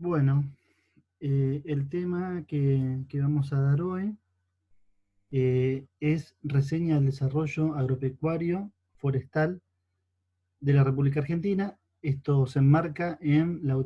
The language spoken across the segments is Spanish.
Bueno, el tema que vamos a dar hoy es reseña del desarrollo agropecuario forestal de la República Argentina. Esto se enmarca en la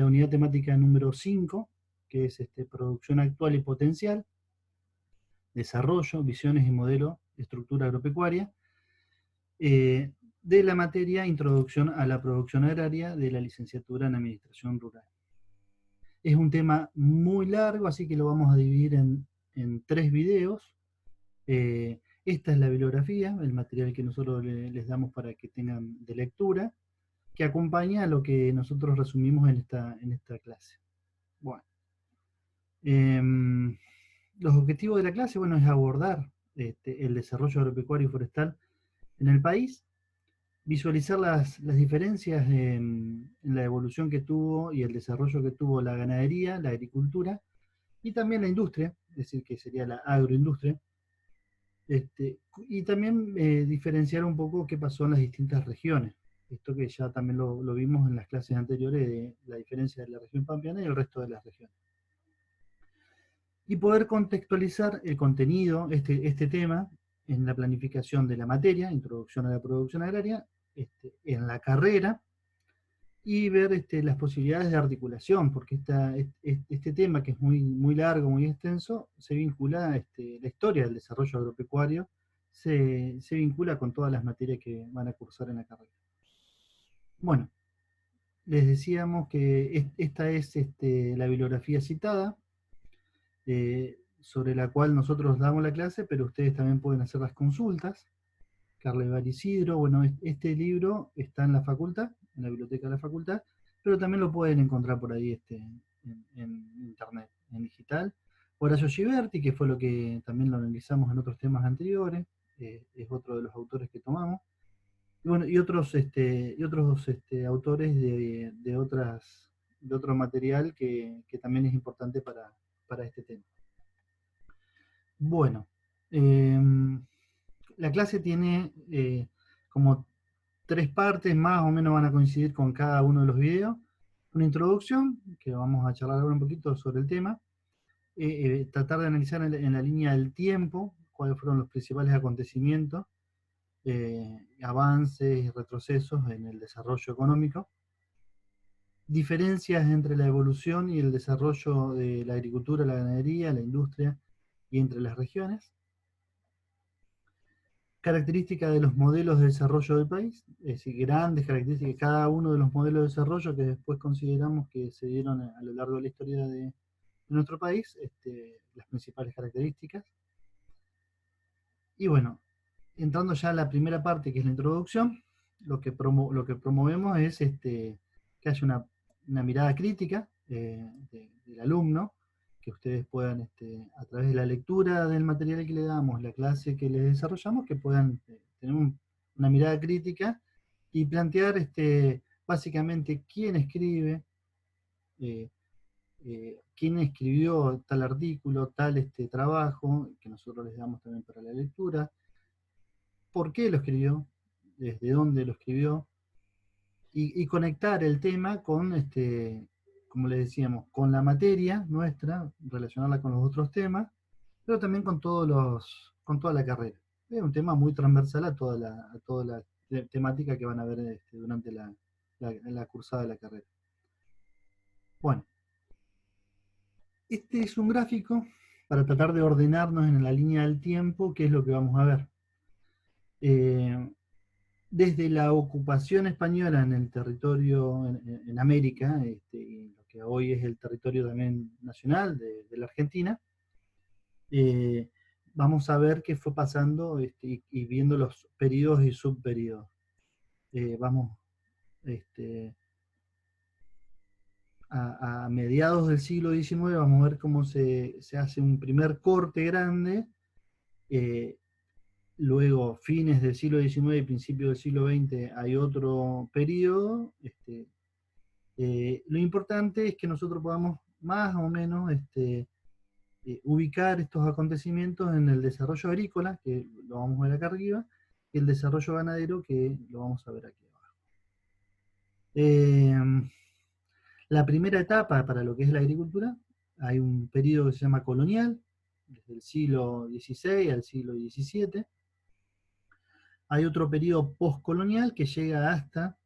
unidad temática número 5, que es producción actual y potencial, desarrollo, visiones y modelo de estructura agropecuaria, eh, de la materia Introducción a la producción agraria de la licenciatura en Administración Rural. Es un tema muy largo, así que lo vamos a dividir en tres videos. Esta es la bibliografía, el material que nosotros les damos para que tengan de lectura, que acompaña a lo que nosotros resumimos en esta clase. Bueno, em, los objetivos de la clase, bueno, es abordar el desarrollo agropecuario y forestal en el país, visualizar las diferencias en la evolución que tuvo y el desarrollo que tuvo la ganadería, la agricultura y también la industria, es decir, que sería la agroindustria, y también diferenciar un poco qué pasó en las distintas regiones. Esto que ya también lo vimos en las clases anteriores de la diferencia de la región pampeana y el resto de las regiones. Y poder contextualizar el contenido, este tema, en la planificación de la materia, introducción a la producción agraria, en la carrera, y ver las posibilidades de articulación, porque este tema, que es muy largo, muy extenso, se vincula a la historia del desarrollo agropecuario, se vincula con todas las materias que van a cursar en la carrera. Bueno, les decíamos que esta es la bibliografía citada, sobre la cual nosotros damos la clase, pero ustedes también pueden hacer las consultas. Carla Ibar Isidro, bueno, este libro está en la facultad, en la biblioteca de la facultad, pero también lo pueden encontrar por ahí en internet, en digital. Horacio Giberti, que fue lo que también lo analizamos en otros temas anteriores, es otro de los autores que tomamos. Y bueno, y otros autores de otro material que también es importante para este tema. Bueno, eh, la clase tiene como tres partes, más o menos van a coincidir con cada uno de los videos. Una introducción, que vamos a charlar ahora un poquito sobre el tema, tratar de analizar en la línea del tiempo cuáles fueron los principales acontecimientos, avances y retrocesos en el desarrollo económico, diferencias entre la evolución y el desarrollo de la agricultura, la ganadería, la industria y entre las regiones, características de los modelos de desarrollo del país, es decir, grandes características de cada uno de los modelos de desarrollo que después consideramos que se dieron a lo largo de la historia de nuestro país, las principales características. Y bueno, entrando ya a la primera parte, que es la introducción, lo que promovemos es que haya una mirada crítica del alumno, que ustedes puedan, a través de la lectura del material que le damos, la clase que les desarrollamos, que puedan tener una mirada crítica y plantear básicamente quién escribe, eh, quién escribió tal artículo, tal trabajo, que nosotros les damos también para la lectura, por qué lo escribió, desde dónde lo escribió, y conectar el tema con, como le decíamos, con la materia nuestra, relacionarla con los otros temas, pero también con toda la carrera. Es un tema muy transversal a toda la temática que van a ver durante la cursada de la carrera. Bueno, este es un gráfico para tratar de ordenarnos en la línea del tiempo, qué es lo que vamos a ver. Eh, Desde la ocupación española en el territorio, en América, lo que hoy es el territorio también nacional de la Argentina, eh, vamos a ver qué fue pasando y viendo los periodos y subperiodos. Vamos este, a mediados del siglo XIX, vamos a ver cómo se hace un primer corte grande, eh, luego fines del siglo XIX y principios del siglo XX hay otro periodo. Lo importante es que nosotros podamos más o menos ubicar estos acontecimientos en el desarrollo agrícola, que lo vamos a ver acá arriba, y el desarrollo ganadero, que lo vamos a ver aquí abajo. Eh, La primera etapa para lo que es la agricultura, hay un periodo que se llama colonial, desde el siglo XVI al siglo XVII. Hay otro periodo postcolonial que llega hasta,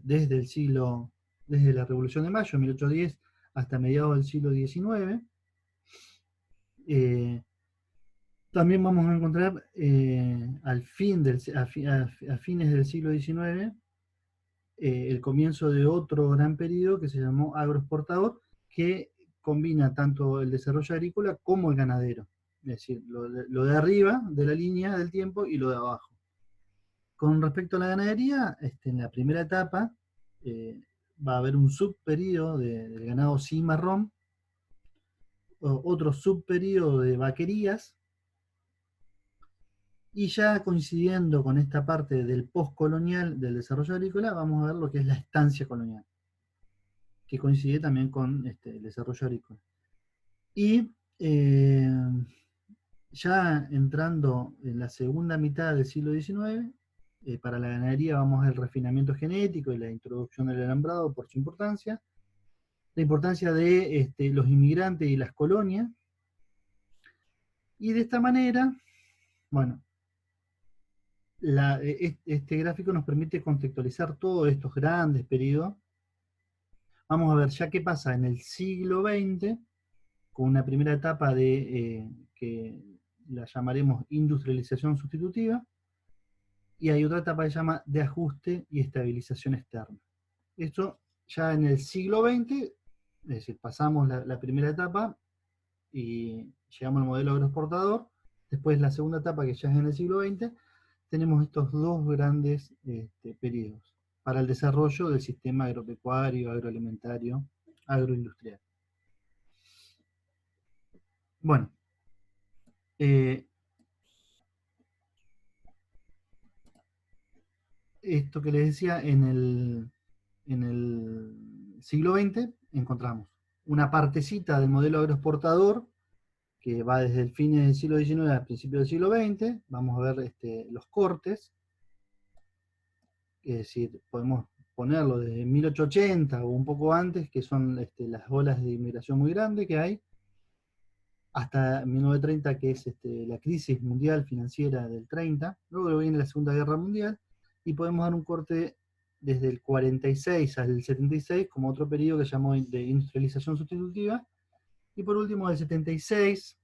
desde el siglo, desde la Revolución de Mayo, 1810, hasta mediados del siglo XIX. También vamos a encontrar a fines del siglo XIX el comienzo de otro gran periodo que se llamó agroexportador, que combina tanto el desarrollo agrícola como el ganadero. Es decir, lo de arriba de la línea del tiempo y lo de abajo. Con respecto a la ganadería, en la primera etapa va a haber un subperíodo del ganado cimarrón, otro subperíodo de vaquerías, y ya coincidiendo con esta parte del postcolonial del desarrollo agrícola, vamos a ver lo que es la estancia colonial, que coincide también con el desarrollo agrícola. Y ya entrando en la segunda mitad del siglo XIX, para la ganadería vamos al refinamiento genético y la introducción del alambrado por su importancia, la importancia de los inmigrantes y las colonias, y de esta manera, bueno, este gráfico nos permite contextualizar todos estos grandes periodos. Vamos a ver ya qué pasa en el siglo XX, con una primera etapa que la llamaremos industrialización sustitutiva, y hay otra etapa que se llama de ajuste y estabilización externa. Esto ya en el siglo XX, es decir, pasamos la primera etapa y llegamos al modelo agroexportador. Después la segunda etapa, que ya es en el siglo XX, tenemos estos dos grandes periodos para el desarrollo del sistema agropecuario, agroalimentario, agroindustrial. Bueno, esto que les decía, en el siglo XX encontramos una partecita del modelo agroexportador que va desde el fin del siglo XIX al principio del siglo XX. Vamos a ver los cortes, es decir, podemos ponerlo desde 1880 o un poco antes, que son las olas de inmigración muy grandes que hay, hasta 1930, que es la crisis mundial financiera del 30, luego viene la Segunda Guerra Mundial, y podemos dar un corte desde el 46 al 76 como otro periodo que se llamó de industrialización sustitutiva, y por último del 76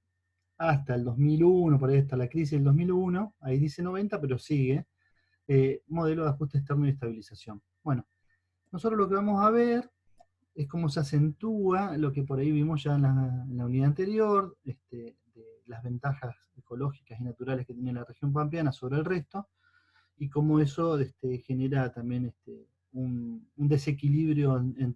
hasta el 2001, por ahí hasta la crisis del 2001, ahí dice 90, pero sigue, modelo de ajuste externo y estabilización. Bueno, nosotros lo que vamos a ver es cómo se acentúa lo que por ahí vimos ya en la unidad anterior, de las ventajas ecológicas y naturales que tiene la región pampeana sobre el resto, y cómo eso genera también un desequilibrio en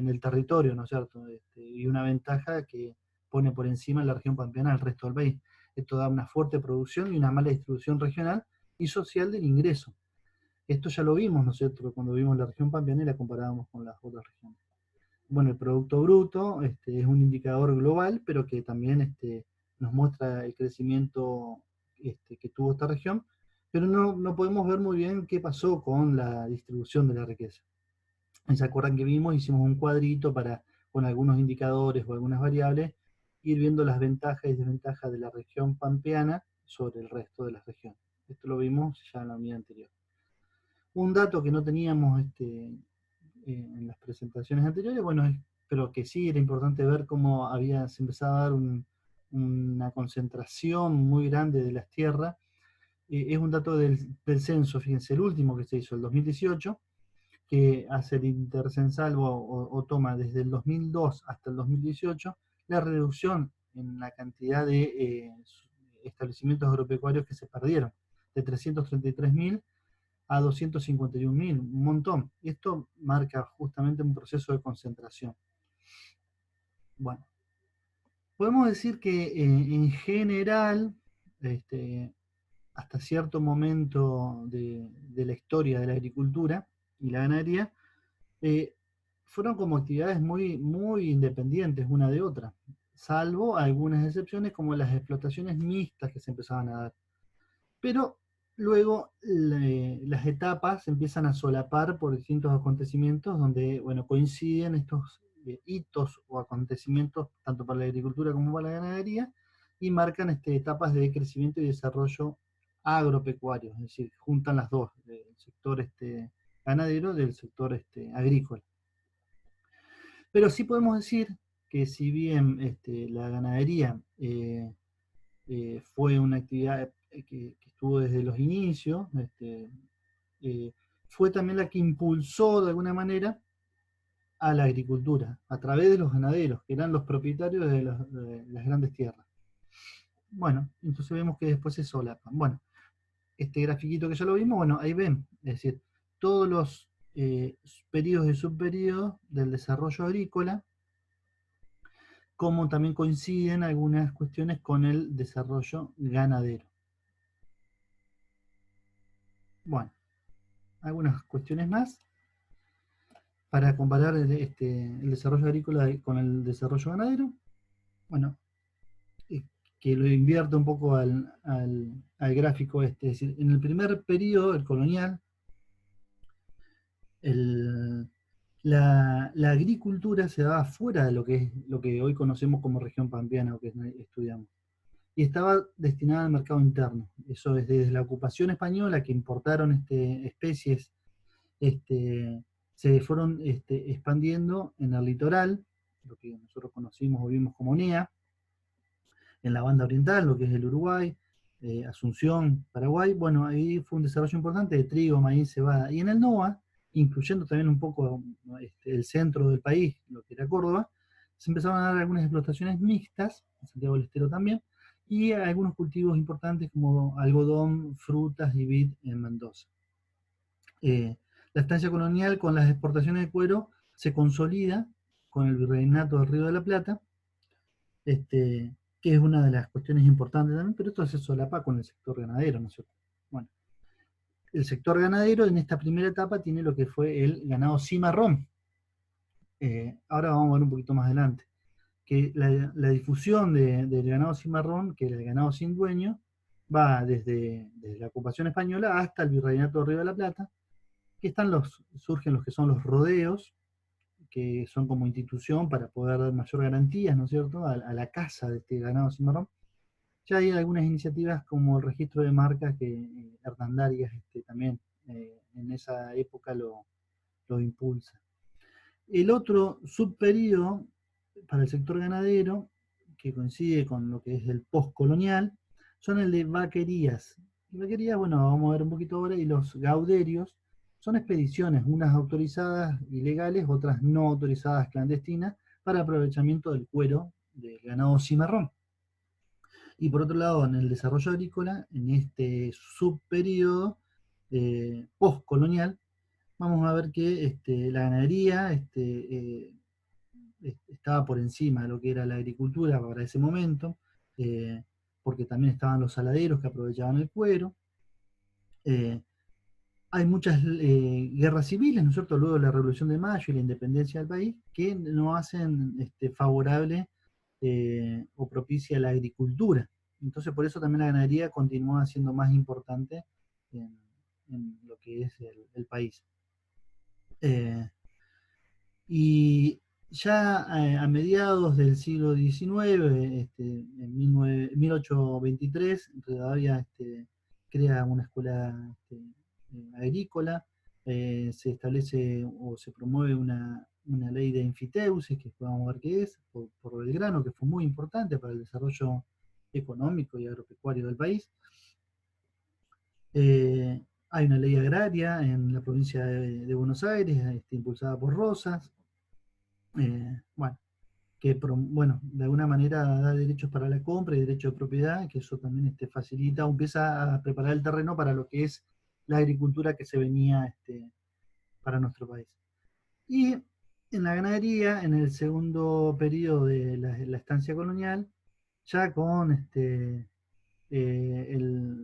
el territorio, ¿no es cierto? Y una ventaja que pone por encima la región pampeana al resto del país. Esto da una fuerte producción y una mala distribución regional y social del ingreso. Esto ya lo vimos nosotros cuando vimos la región pampeana y la comparábamos con las otras regiones. Bueno, el Producto Bruto es un indicador global, pero que también nos muestra el crecimiento que tuvo esta región, pero no podemos ver muy bien qué pasó con la distribución de la riqueza. ¿Se acuerdan que vimos? Hicimos un cuadrito con algunos indicadores o algunas variables, ir viendo las ventajas y desventajas de la región pampeana sobre el resto de las regiones. Esto lo vimos ya en la unidad anterior. Un dato que no teníamos en las presentaciones anteriores, bueno, pero que sí era importante ver cómo se empezaba a dar una concentración muy grande de las tierras. Es un dato del censo, fíjense, el último que se hizo, el 2018, que hace el intercensal o toma desde el 2002 hasta el 2018 la reducción en la cantidad de establecimientos agropecuarios que se perdieron, de 333.000 a 251.000, un montón. Y esto marca justamente un proceso de concentración. Bueno, podemos decir que en general, hasta cierto momento de la historia de la agricultura y la ganadería, fueron como actividades muy, muy independientes una de otra, salvo algunas excepciones como las explotaciones mixtas que se empezaban a dar. Pero Luego las etapas empiezan a solapar por distintos acontecimientos donde, bueno, coinciden estos hitos o acontecimientos tanto para la agricultura como para la ganadería y marcan etapas de crecimiento y desarrollo agropecuario, es decir, juntan las dos, del sector ganadero del sector agrícola. Pero sí podemos decir que si bien la ganadería fue una actividad que estuvo desde los inicios, eh, fue también la que impulsó de alguna manera a la agricultura, a través de los ganaderos, que eran los propietarios de las grandes tierras. Bueno, entonces vemos que después se solapan. Bueno, este grafiquito que ya lo vimos, bueno, ahí ven, es decir, todos los periodos y subperiodos del desarrollo agrícola, como también coinciden algunas cuestiones con el desarrollo ganadero. Bueno, algunas cuestiones más para comparar el desarrollo agrícola con el desarrollo ganadero. Bueno, que lo invierto un poco al gráfico este. Es decir, en el primer periodo, el colonial, la agricultura se daba fuera de lo que hoy conocemos como región pampeana o que estudiamos. Y estaba destinada al mercado interno. Eso es desde la ocupación española que importaron especies, se fueron expandiendo en el litoral, lo que nosotros conocimos o vimos como NEA, en la banda oriental, lo que es el Uruguay, Asunción, Paraguay. Bueno, ahí fue un desarrollo importante de trigo, maíz, cebada. Y en el NOA, incluyendo también un poco el centro del país, lo que era Córdoba, se empezaron a dar algunas explotaciones mixtas, en Santiago del Estero también, y algunos cultivos importantes como algodón, frutas y vid en Mendoza. La estancia colonial con las exportaciones de cuero se consolida con el virreinato del Río de la Plata, que es una de las cuestiones importantes también, pero esto se solapa con el sector ganadero, ¿no es cierto? Bueno, el sector ganadero en esta primera etapa tiene lo que fue el ganado cimarrón. Ahora vamos a ver un poquito más adelante, que la difusión del ganado cimarrón, que era el ganado sin dueño, va desde la ocupación española hasta el virreinato del Río de la Plata, que surgen los que son los rodeos, que son como institución para poder dar mayor garantías, ¿no es cierto?, a la caza de este ganado cimarrón. Ya hay algunas iniciativas como el registro de marcas que Hernandarias también en esa época lo impulsa. El otro subperíodo para el sector ganadero, que coincide con lo que es el postcolonial, son el de vaquerías. Y vaquerías, bueno, vamos a ver un poquito ahora, y los gauderios son expediciones, unas autorizadas ilegales, otras no autorizadas clandestinas, para aprovechamiento del cuero del ganado cimarrón. Y por otro lado, en el desarrollo agrícola, en este subperíodo postcolonial, vamos a ver que la ganadería estaba por encima de lo que era la agricultura para ese momento, eh, porque también estaban los saladeros que aprovechaban el cuero. Eh, Hay muchas guerras civiles, ¿no es cierto?, luego de la Revolución de Mayo y la independencia del país, que no hacen favorable o propicia la agricultura. Entonces, por eso también la ganadería continúa siendo más importante en, en lo que es el país. Y ya a mediados del siglo XIX, en 1823, Rivadavia crea una escuela agrícola, se establece o se promueve una ley de enfiteusis, que vamos a ver qué es, por Belgrano, que fue muy importante para el desarrollo económico y agropecuario del país. Hay una ley agraria en la provincia de Buenos Aires, impulsada por Rosas. Bueno, bueno, de alguna manera da derechos para la compra y derecho de propiedad, que eso también facilita o empieza a preparar el terreno para lo que es la agricultura que se venía para nuestro país. Y en la ganadería, en el segundo periodo de la estancia colonial, ya con el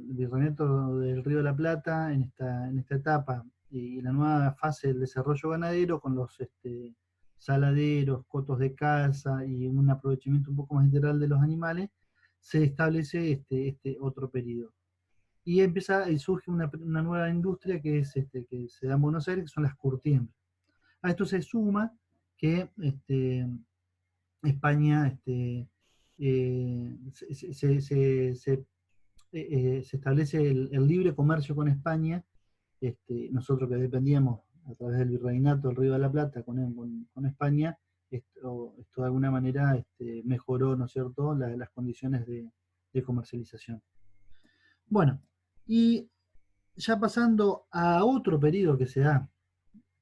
virreinato del Río de la Plata en esta etapa y la nueva fase del desarrollo ganadero con los saladeros, cotos de caza y un aprovechamiento un poco más integral de los animales, se establece este otro periodo. y surge una nueva industria que es que se da en Buenos Aires, que son las curtiembres. A esto se suma que España se establece el libre comercio con España. Nosotros que dependíamos a través del virreinato del Río de la Plata con España, esto de alguna manera mejoró, ¿no es cierto?, las condiciones de comercialización. Bueno, y ya pasando a otro periodo que se da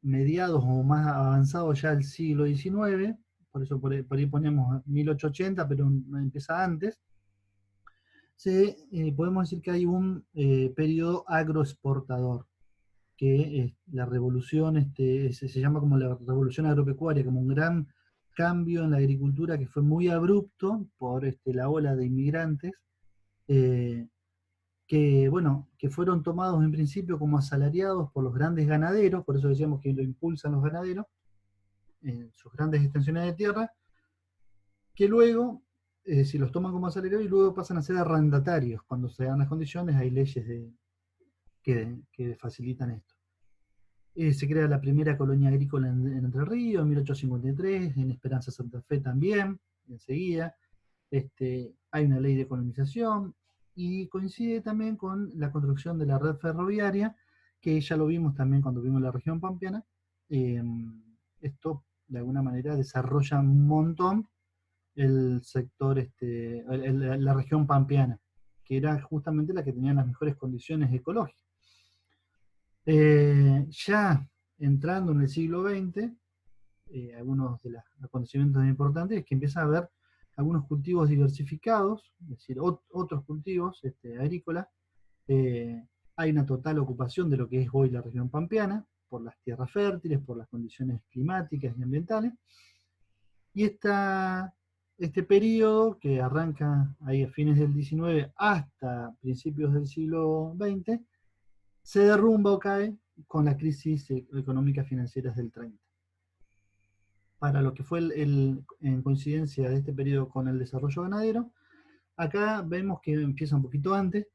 mediados o más avanzado ya del siglo XIX, por eso por ahí ponemos 1880, pero empieza antes, podemos decir que hay un periodo agroexportador, que la revolución, se llama como la revolución agropecuaria, como un gran cambio en la agricultura que fue muy abrupto por la ola de inmigrantes, eh, que, bueno, que fueron tomados en principio como asalariados por los grandes ganaderos, por eso decíamos que lo impulsan los ganaderos, en sus grandes extensiones de tierra, que luego, si los toman como asalariados y luego pasan a ser arrendatarios, cuando se dan las condiciones, hay leyes que facilitan esto. Se crea la primera colonia agrícola en Entre Ríos, en 1853, en Esperanza Santa Fe también, enseguida. Hay una ley de colonización y coincide también con la construcción de la red ferroviaria, que ya lo vimos también cuando vimos la región pampeana. Esto de alguna manera desarrolla un montón el sector, la región pampeana, que era justamente la que tenía las mejores condiciones ecológicas. Ya entrando en el siglo XX, algunos de los acontecimientos importantes es que empieza a haber algunos cultivos diversificados, es decir, otros cultivos agrícolas. Hay una total ocupación de lo que es hoy la región pampeana, por las tierras fértiles, por las condiciones climáticas y ambientales. Y este periodo, que arranca ahí a fines del XIX hasta principios del siglo XX, se derrumba o cae con la crisis económica financiera del 30. Para lo que fue en coincidencia de este periodo con el desarrollo ganadero, acá vemos que empieza un poquito antes,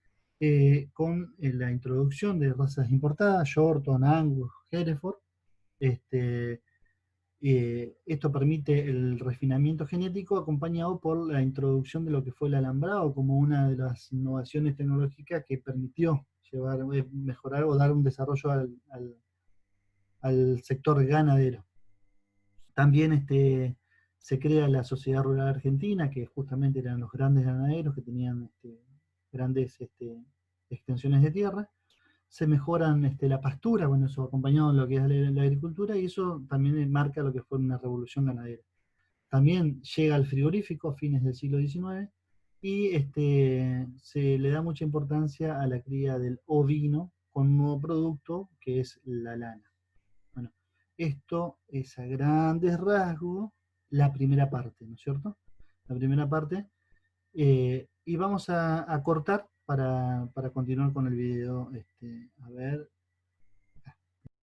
con la introducción de razas importadas, Yorkton, Angus, Hereford. Esto permite el refinamiento genético acompañado por la introducción de lo que fue el alambrado como una de las innovaciones tecnológicas que permitió mejorar o dar un desarrollo al sector ganadero. También se crea la Sociedad Rural Argentina, que justamente eran los grandes ganaderos que tenían grandes extensiones de tierra. Se mejoran la pastura, bueno, eso acompañado de lo que es la agricultura, y eso también marca lo que fue una revolución ganadera. También llega el frigorífico a fines del siglo XIX y se le da mucha importancia a la cría del ovino con un nuevo producto que es la lana. Bueno, esto es a grandes rasgos la primera parte, ¿no es cierto? La primera parte. Y vamos a cortar para continuar con el video. A ver.